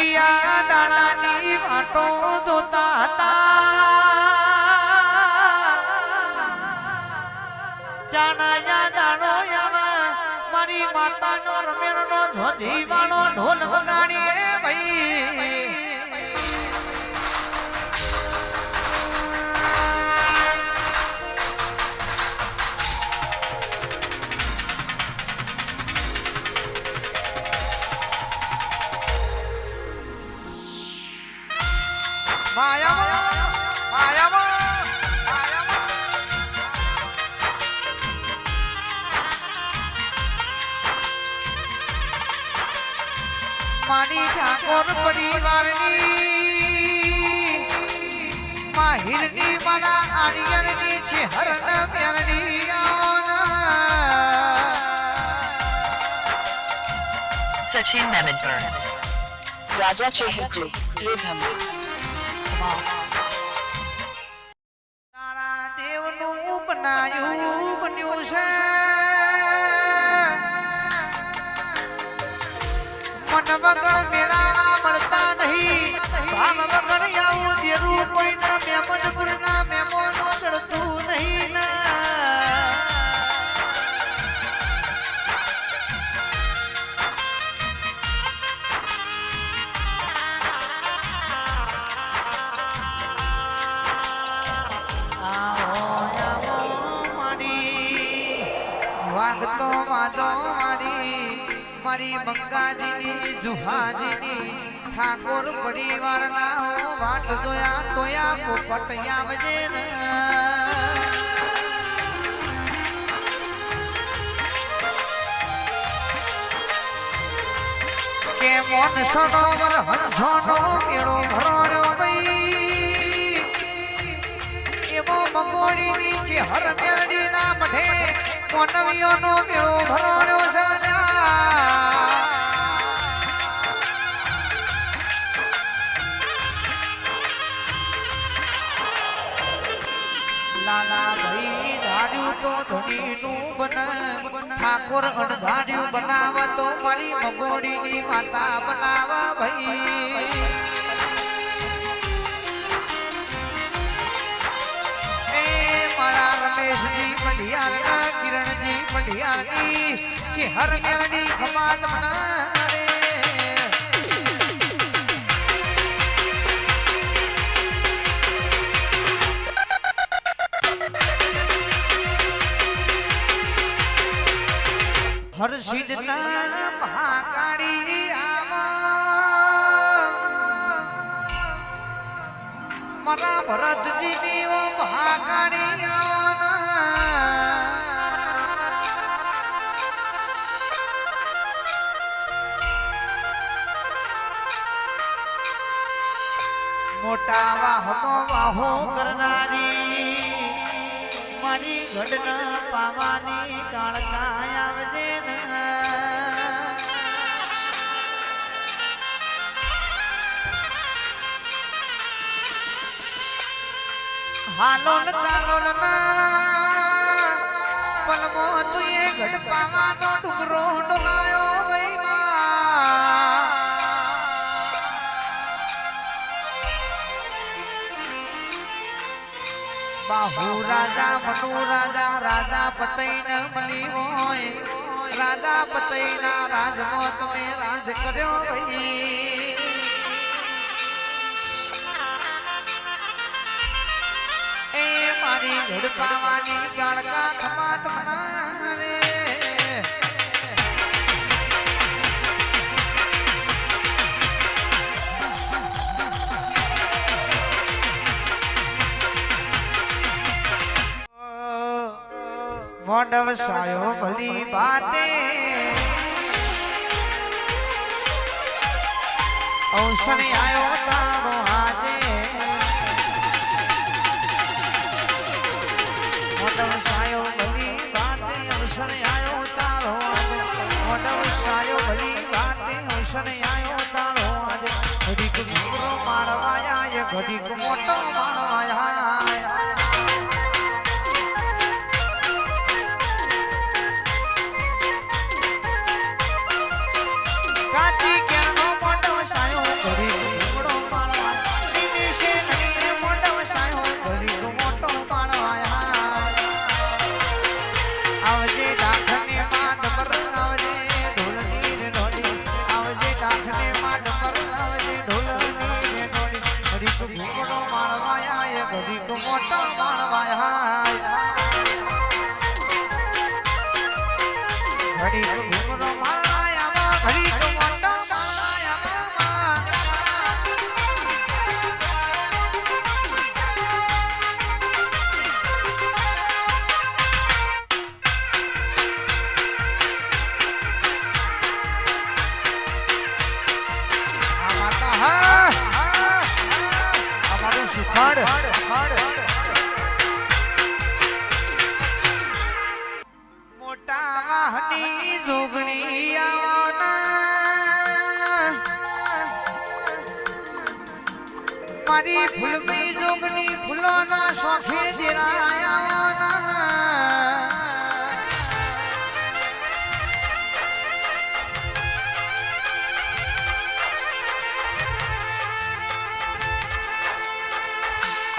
કાઠિયા દાણાની વાટો જોતા હતા ચાણાયા દાણો આવે મારી માતાનો રમેરનો ધોધી વાળો ઢોલ વગાડીએ ભાઈ મારી ઠાકોર પરિવારની માહિરની મારા આર્યની છે હરણ મેરડી Sachin Mamadpur, Raja Chehiku, Rhythm. તારા દેવનું બન્યું છે મન વગર મેળા મળતા નહીં ભાવ વગર આવું દેરું કોઈના મેમનપુરના મેમોનો ચડતું નહીં વાગતો વાદો મારી મંગાજીની જુહાજીની ઠાકોર પરિવારના હો વાટ જોયા તોયા પોપટ આવજે ને કે મોન સરોવર હંસોનો મેળો ભરોડ્યો ભાઈ એવો મગોડીની છે હર મેરડી ના મઢે મોનવીઓનો મેળો ભરોડ્યો છે લાલા ભાઈ ધાર્યું તો ધણીનું બને ઠાકોર અણધાર્યું બનાવ તો મારી મગોડીની માતા બનાવા ભાઈ એ મારા રમેશજી પંડ્યા કિરણજી પંડ્યાની ચેહર મેરડી ખમાત મના હરસિદ્ધના મહાકાળી મારા ભરતજીની મહાકાળી મોટા વાહો કરનારી મારી ગઢના પાવાની કાળકા આવજે ને હાલોલ કાલોલ ના પલમો તું એ ગઢ પાવાનો ડુંગરો ડોલાયો ભાઈ બાહુ રાજા મનુ રાજા રાજા પતૈન મળી હોય રાજા પતૈના રાજમો તમે રાજ કર્યો ભાઈ એ મારી ઘડપાવાની કાળકા ખમાત મના રે મોડવ સાયો ભલી બાતે અવસર આયો તારો હાથે મોડવ સાયો ભલી બાતે અવસર આયો તારો મોડવ સાયો ભલી બાતે અવસર આયો તારો આજે ઘડીક મોટો માળવાયા ઘડીક મોટો માળવાયા કાચી કેનો મોટો સાયો મોટા વાહની જોગણી મારી ફૂલની જોગણી ફૂલોના શોખે દેરાયા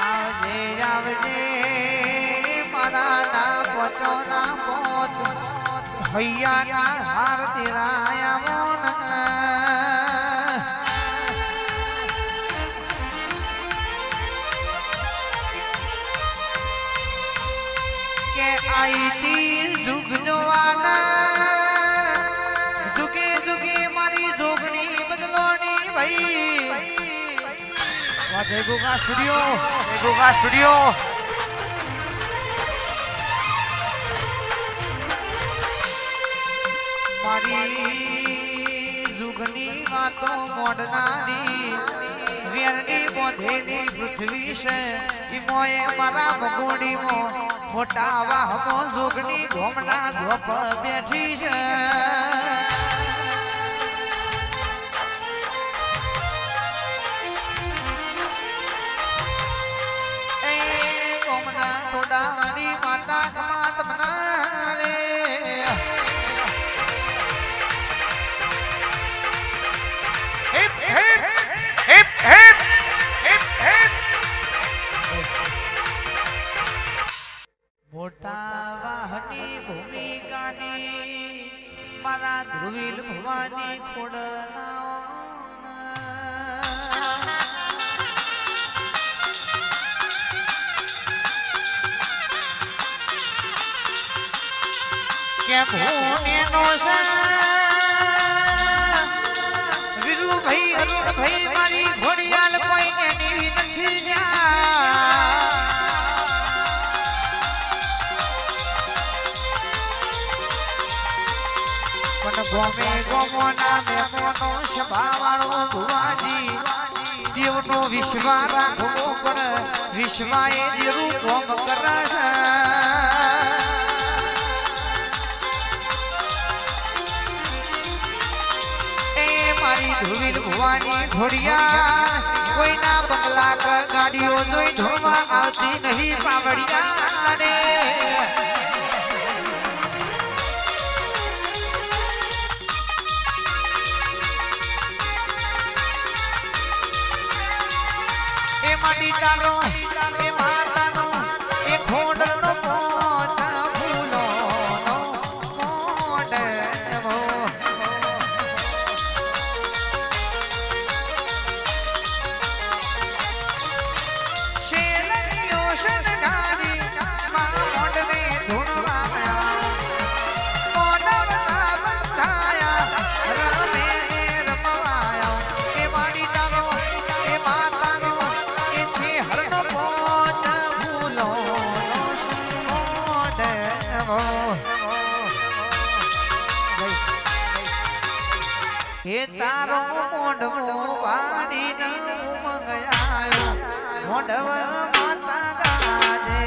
આવજે આવજે મારા ના પોતો ના પોત હૈયા ના હાર દેરાયા કે આઈતી જુગ જોવાના જુગે જુગે મારી જોગણી બદલોની ભાઈ જય ગોગા સ્ટુડિયો જય ગોગા સ્ટુડિયો મારી જુગની વાતો મોડનાની વેરની બોધેની પૃથ્વી છે ઈમોએ મારા મગોડીમાં મોટા વાહમો જોગની ઘોમના ધોપ બેઠી છે થોડાની માતા કમાત બનારે હિપ હિપ હિપ હિપ હિપ હિપ મોટા વાહની ભૂમિકાની મારા ધ્રુવીલ ભવાની ખોડના કે ભૂનેનો છે વીરુભાઈ અરુણભાઈ મારી ઘોડિયાલ કોઈને નીવી નથી પણ ગોમે ગોમોના મેમોનો સભાવાળો ભુવાજી દેવનો વિશ્વા રાખવો પણ વિશ્વાએ દેવું ગોમ કરે છે ધ્રુવીલ ભુવાની ઘોડિયા કોઈના બંગલા ગાડીઓ જોઈ ધોવા આવતી નહીં પાવડિયા રે એ માડી તારો એ માતાનો એ ખોડનો પોચ ફૂલોનો મોડવો हे तारो मोंडमो वाड़ी न उमंग आयो मोंडव माता गाजे